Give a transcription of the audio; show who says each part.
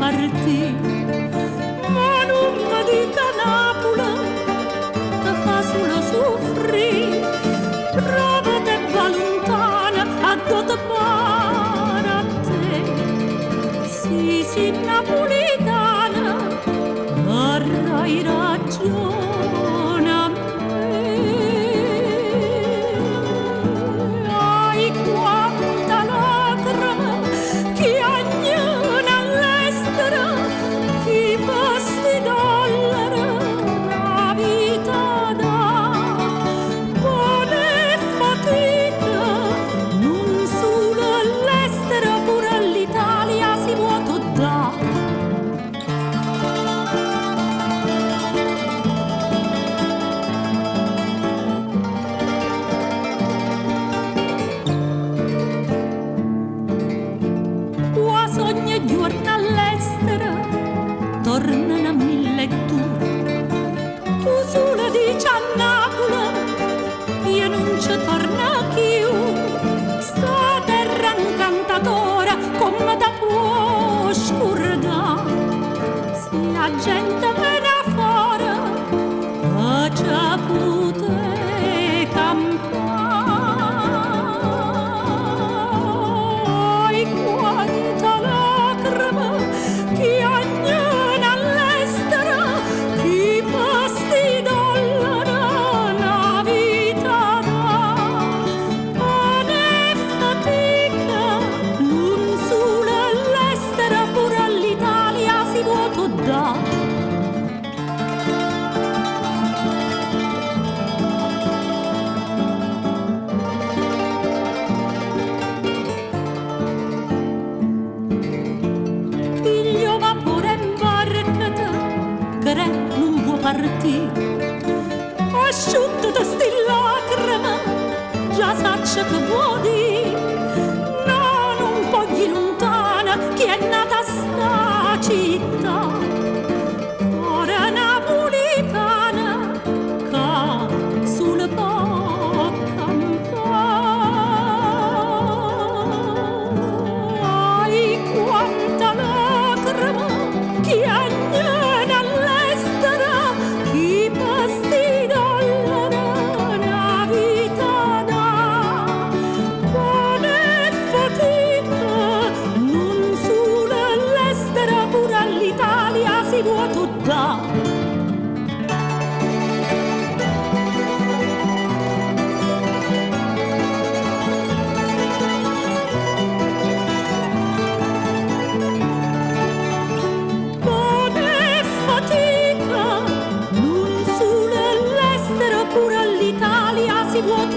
Speaker 1: partì, ma non mi dica Napoli, che fa solo soffrì, provate va lontana, a dove pare a te, sì, napolitana, avrai ragione a me. Ai quanta lacrima chi agnona all'estero, chi posti dollaro la vita dà, buone fatica, non solo all'estero, pure all'Italia si vuoto dà. Quasi ogni giorno all'estero tornano a mille e tu solo dici a Napoli io non ci torno più, sta terra incantatora come da può scordare, se la gente viene fuori faccia pute campare. Quanta lacrima chi agnona all'estero, chi posti dollaro la vita dà, pane e fatica, non solo all'estero, pure all'Italia si vuoto dà. Piglio vapore in barcata, che re non può partire, asciutto da sti lacrime, già saccia che può dire, no, non pogli lontana, chi è nata sta città, ora napolitana, che sulle può campare. Quanta lacrima chi agnona all'estero, chi posti dollaro la vita dà, buone fatica, non solo all'estero, pure all'Italia si vuoto dà. Buone fatica, non solo all'estero, pure all'Italia si vuoto